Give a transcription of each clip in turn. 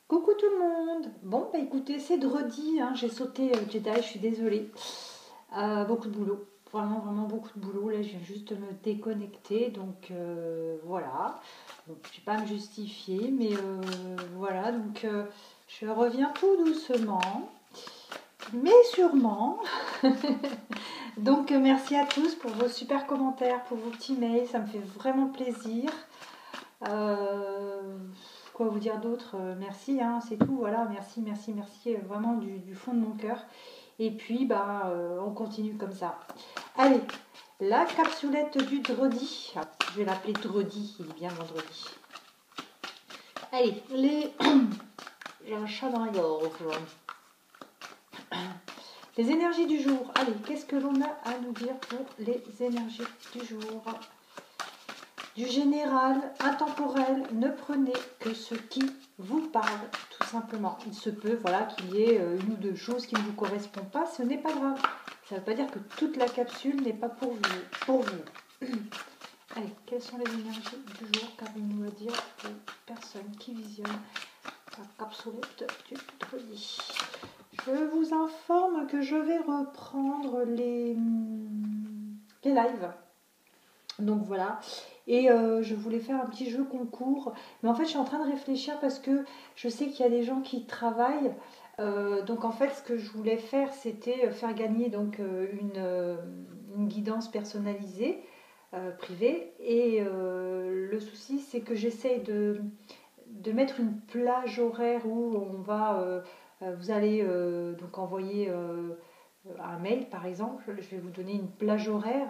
Coucou tout le monde. Bon, bah écoutez, c'est dredi, hein, j'ai sauté Jedi, je suis désolée. Beaucoup de boulot, vraiment, vraiment beaucoup de boulot. Là, je viens juste de me déconnecter, donc voilà. Bon, je vais pas me justifier, mais voilà, donc je reviens tout doucement, mais sûrement. Donc merci à tous pour vos super commentaires, pour vos petits mails, ça me fait vraiment plaisir. Euh, quoi vous dire d'autre? Merci, hein, c'est tout, voilà, merci, merci, merci, vraiment du fond de mon cœur. Et puis, bah, on continue comme ça. Allez, la capsulette du dredi. Ah, je vais l'appeler dredi, il est bien vendredi. Allez, j'ai un chat dans la gorge. Les énergies du jour. Allez, qu'est-ce que l'on a à nous dire pour les énergies du jour? Du général, intemporel, ne prenez que ce qui vous parle, tout simplement. Il se peut, voilà, qu'il y ait une ou deux choses qui ne vous correspondent pas, ce n'est pas grave. Ça ne veut pas dire que toute la capsule n'est pas pour vous. Allez, quelles sont les énergies du jour qu'avons-nous à dire aux personnes qui visionnent la capsulette du dredi? Je vous informe que je vais reprendre les lives. Donc voilà, et je voulais faire un petit jeu concours, mais en fait je suis en train de réfléchir parce que je sais qu'il y a des gens qui travaillent. Donc en fait ce que je voulais faire c'était faire gagner donc une guidance personnalisée, privée, et le souci c'est que j'essaye de mettre une plage horaire où on va, vous allez donc envoyer un mail par exemple, je vais vous donner une plage horaire,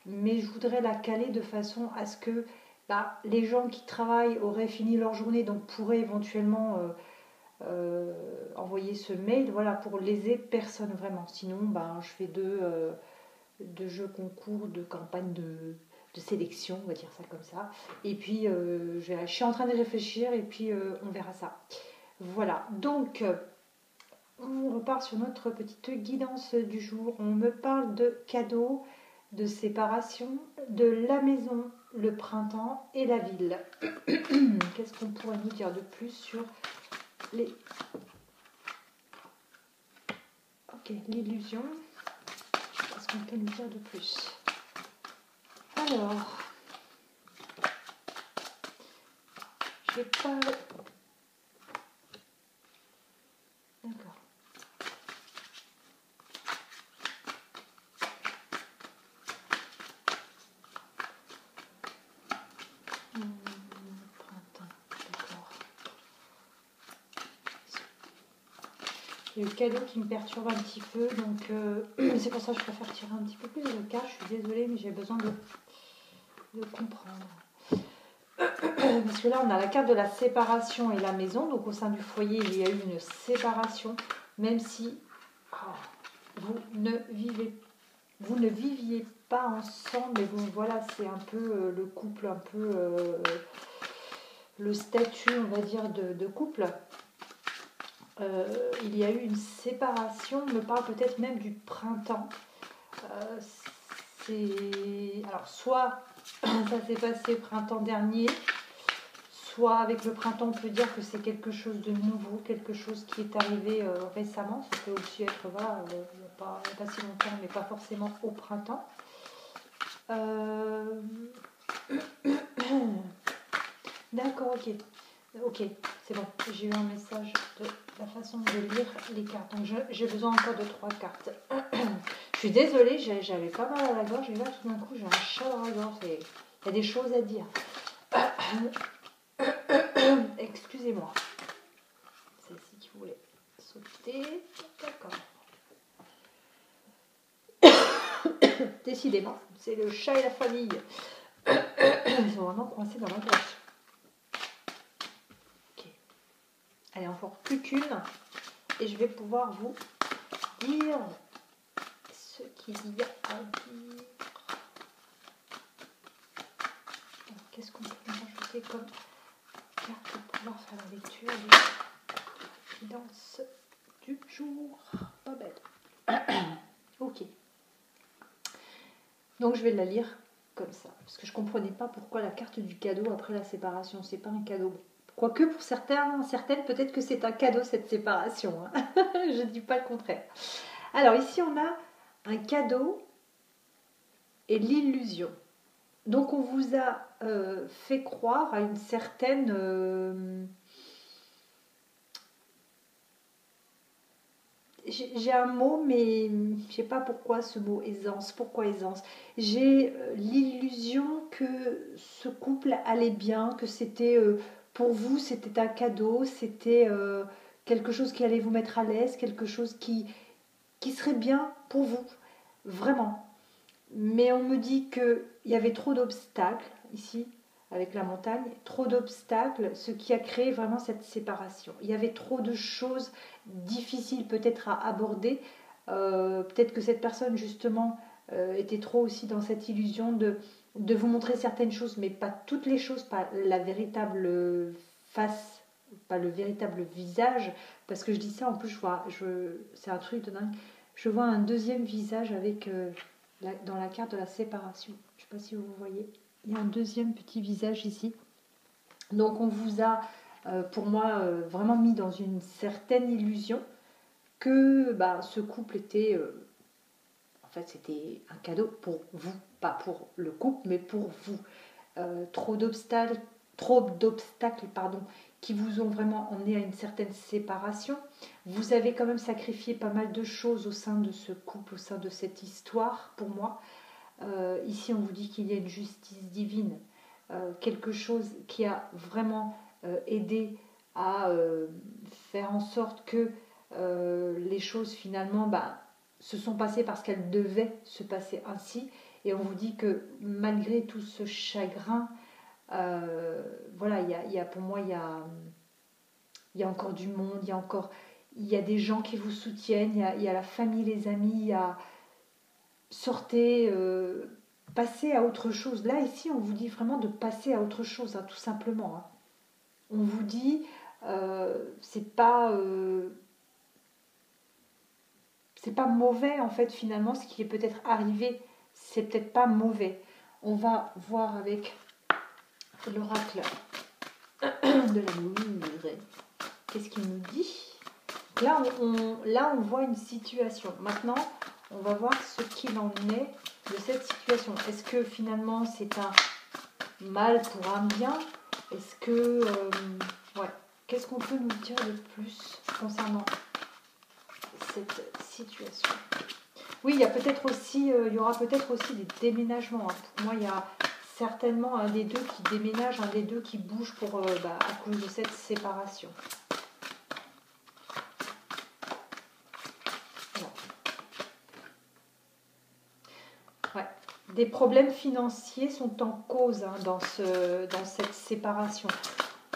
mais je voudrais la caler de façon à ce que les gens qui travaillent auraient fini leur journée, donc pourraient éventuellement envoyer ce mail, voilà, pour léser personne vraiment. Sinon, je fais deux jeux concours, de campagne de sélection, on va dire ça comme ça. Et puis, je suis en train de réfléchir et puis on verra ça. Voilà, donc on repart sur notre petite guidance du jour. On me parle de cadeaux, de séparation, de la maison, le printemps et la ville. Qu'est-ce qu'on pourrait nous dire de plus sur les... Ok, l'illusion. Qu'est-ce qu'on peut nous dire de plus? Alors, j'ai pas... D'accord. Printemps, d'accord. C'est le cadeau qui me perturbe un petit peu, donc c'est pour ça que je préfère tirer un petit peu plus de cartes. Je suis désolée, mais j'ai besoin de comprendre. Parce que là, on a la carte de la séparation et la maison. Donc, au sein du foyer, il y a eu une séparation, même si vous ne viviez pas ensemble. Mais bon, voilà, c'est un peu le couple, un peu le statut, on va dire, de couple. Il y a eu une séparation. On me parle peut-être même du printemps. Alors, soit ça s'est passé printemps dernier, soit avec le printemps, on peut dire que c'est quelque chose de nouveau, quelque chose qui est arrivé récemment. Ça peut aussi être, voilà, il n'y a pas si longtemps, mais pas forcément au printemps. D'accord, ok. Ok, c'est bon. J'ai eu un message de la façon de lire les cartes. Donc j'ai besoin encore de 3 cartes. Je suis désolée, j'avais pas mal à la gorge. Et là, tout d'un coup, j'ai un chat dans la gorge. Il y a des choses à dire. Excusez-moi. Celle-ci qui voulait sauter. D'accord. Décidément, c'est le chat et la famille. Ils sont vraiment coincés dans la gorge. Ok. Allez, encore plus qu'une. Et je vais pouvoir vous dire ce qu'il y a à dire. Qu'est-ce qu'on peut rajouter comme carte pour pouvoir faire la lecture de guidance du jour? Pas bête. Ok. Donc je vais la lire comme ça, parce que je comprenais pas pourquoi la carte du cadeau après la séparation. C'est pas un cadeau Quoique pour certaines, peut-être que c'est un cadeau cette séparation. Hein. Je ne dis pas le contraire. Alors ici, on a un cadeau et l'illusion. Donc on vous a fait croire à une certaine... j'ai un mot, mais je ne sais pas pourquoi ce mot aisance. Pourquoi aisance? J'ai l'illusion que ce couple allait bien, que c'était pour vous, c'était un cadeau, c'était quelque chose qui allait vous mettre à l'aise, quelque chose qui serait bien pour vous, vraiment. Mais on me dit qu'il y avait trop d'obstacles ici, avec la montagne, trop d'obstacles, ce qui a créé vraiment cette séparation. Il y avait trop de choses difficiles peut-être à aborder. Peut-être que cette personne justement était trop aussi dans cette illusion de vous montrer certaines choses, mais pas toutes les choses, pas la véritable face, pas le véritable visage. Parce que je dis ça, en plus, c'est un truc de dingue. Je vois un deuxième visage avec dans la carte de la séparation. Je ne sais pas si vous voyez. Il y a un deuxième petit visage ici. Donc on vous a, pour moi, vraiment mis dans une certaine illusion que ce couple était... en fait, c'était un cadeau pour vous. Pas pour le couple, mais pour vous. Trop d'obstacles, qui vous ont vraiment emmené à une certaine séparation. Vous avez quand même sacrifié pas mal de choses au sein de ce couple, au sein de cette histoire, pour moi. Ici, on vous dit qu'il y a une justice divine, quelque chose qui a vraiment aidé à faire en sorte que les choses finalement se sont passées parce qu'elles devaient se passer ainsi. Et on vous dit que malgré tout ce chagrin, voilà, pour moi, il y a encore du monde, il y a des gens qui vous soutiennent, il y a la famille, les amis, il y a sortez, passez à autre chose. Là, ici, on vous dit vraiment de passer à autre chose, hein, tout simplement. Hein. On vous dit, c'est pas mauvais, en fait, finalement, ce qui est peut-être arrivé, c'est peut-être pas mauvais. On va voir avec l'oracle de la Lune. Qu'est-ce qu'il nous dit? Là, on voit une situation. Maintenant, on va voir ce qu'il en est de cette situation. Est-ce que finalement c'est un mal pour un bien? Est-ce que... ouais. Qu'est-ce qu'on peut nous dire de plus concernant cette situation? Oui, il y aura peut-être aussi des déménagements. Hein. Pour moi, il y a certainement un des deux qui déménage, un des deux qui bouge à cause de cette séparation. Ouais. Des problèmes financiers sont en cause dans cette séparation.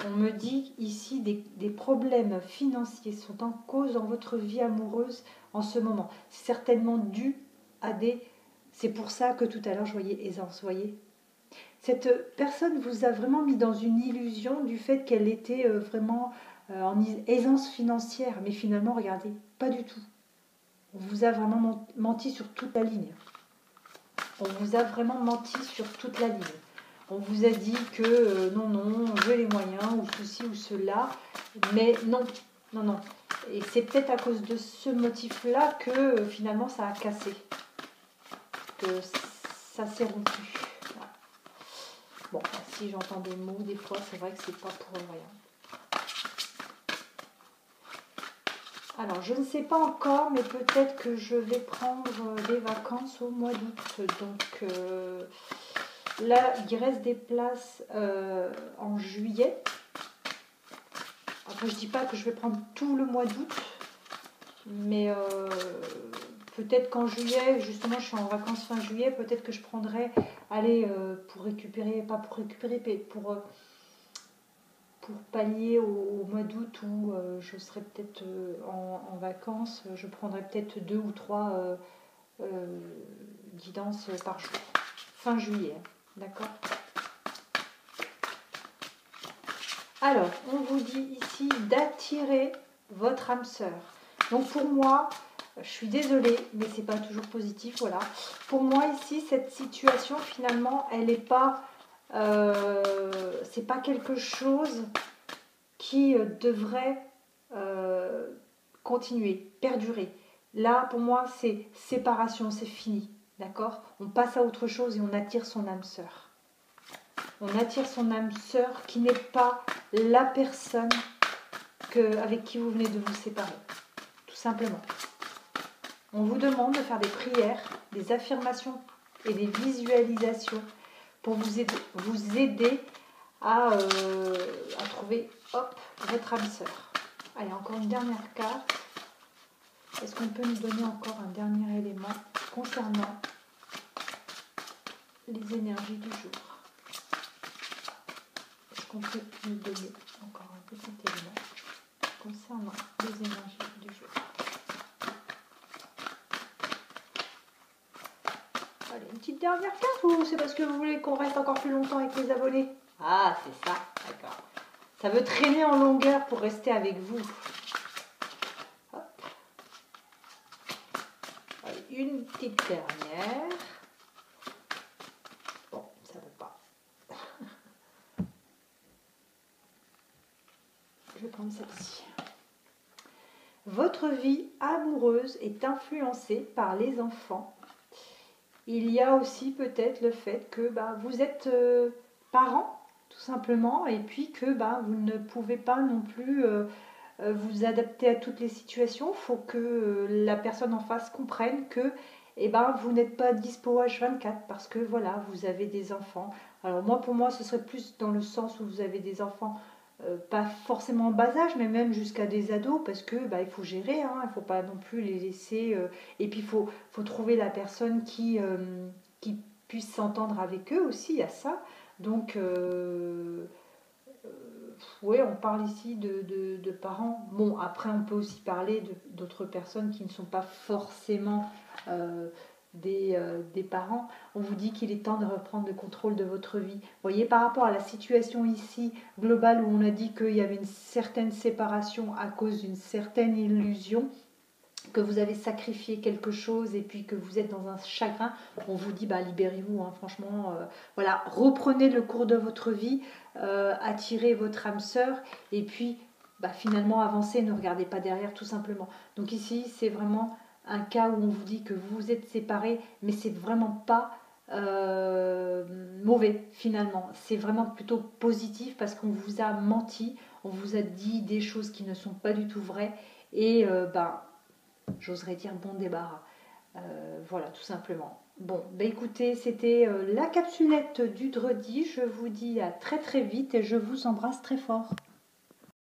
On me dit ici des problèmes financiers sont en cause dans votre vie amoureuse en ce moment. C'est certainement dû à des... C'est pour ça que tout à l'heure je voyais aisance, voyez. Cette personne vous a vraiment mis dans une illusion du fait qu'elle était vraiment en aisance financière. Mais finalement, regardez, pas du tout. On vous a vraiment menti sur toute la ligne. On vous a vraiment menti sur toute la ligne. On vous a dit que non, j'ai les moyens, ou ceci ou cela, mais non. Et c'est peut-être à cause de ce motif-là que finalement ça a cassé, que ça s'est rompu. Voilà. Bon, si j'entends des mots, des fois, c'est vrai que c'est pas pour rien. Alors, je ne sais pas encore, mais peut-être que je vais prendre des vacances au mois d'août. Donc, là, il reste des places en juillet. Après, je ne dis pas que je vais prendre tout le mois d'août, mais peut-être qu'en juillet, justement, je suis en vacances fin juillet, peut-être que je prendrai, pour récupérer, pas pour récupérer, mais pour pallier au mois d'août où je serai peut-être en vacances, je prendrai peut-être 2 ou 3 guidances par jour. Fin juillet, d'accord? Alors, on vous dit ici d'attirer votre âme sœur. Donc pour moi, je suis désolée, mais c'est pas toujours positif, voilà. Pour moi ici, cette situation finalement, elle n'est pas, c'est pas quelque chose qui devrait continuer, perdurer. Là, pour moi, c'est séparation, c'est fini. D'accord? On passe à autre chose et on attire son âme sœur. On attire son âme sœur qui n'est pas la personne avec qui vous venez de vous séparer. Tout simplement. On vous demande de faire des prières, des affirmations et des visualisations pour vous aider à trouver votre âme sœur. Allez, encore une dernière carte. Est-ce qu'on peut nous donner encore un dernier élément concernant les énergies du jour? Est-ce qu'on peut nous donner encore un petit élément concernant les énergies du jour? Allez, une petite dernière carte ou c'est parce que vous voulez qu'on reste encore plus longtemps avec les abonnés? Ah, c'est ça, d'accord. Ça veut traîner en longueur pour rester avec vous. Hop. Allez, une petite dernière. Bon, ça ne veut pas. Je vais prendre celle-ci. Votre vie amoureuse est influencée par les enfants. Il y a aussi peut-être le fait que vous êtes parent, tout simplement, et puis que vous ne pouvez pas non plus vous adapter à toutes les situations. Il faut que la personne en face comprenne que vous n'êtes pas dispo H24 parce que voilà, vous avez des enfants. Alors pour moi, ce serait plus dans le sens où vous avez des enfants pas forcément en bas âge, mais même jusqu'à des ados, parce que il faut gérer, hein, il ne faut pas non plus les laisser. Et puis il faut trouver la personne qui puisse s'entendre avec eux aussi, il y a ça. Donc oui, on parle ici de parents. Bon, après on peut aussi parler d'autres personnes qui ne sont pas forcément des parents. On vous dit qu'il est temps de reprendre le contrôle de votre vie. Vous voyez, par rapport à la situation ici globale où on a dit qu'il y avait une certaine séparation à cause d'une certaine illusion, que vous avez sacrifié quelque chose et puis que vous êtes dans un chagrin, on vous dit libérez-vous, hein, franchement, voilà, reprenez le cours de votre vie, attirez votre âme sœur et puis finalement avancez, ne regardez pas derrière tout simplement. Donc ici c'est vraiment un cas où on vous dit que vous vous êtes séparés, mais c'est vraiment pas mauvais finalement, c'est vraiment plutôt positif parce qu'on vous a menti, on vous a dit des choses qui ne sont pas du tout vraies et j'oserais dire bon débarras. Voilà, tout simplement. Bon, écoutez, c'était la capsulette du Dredi. Je vous dis à très très vite et je vous embrasse très fort.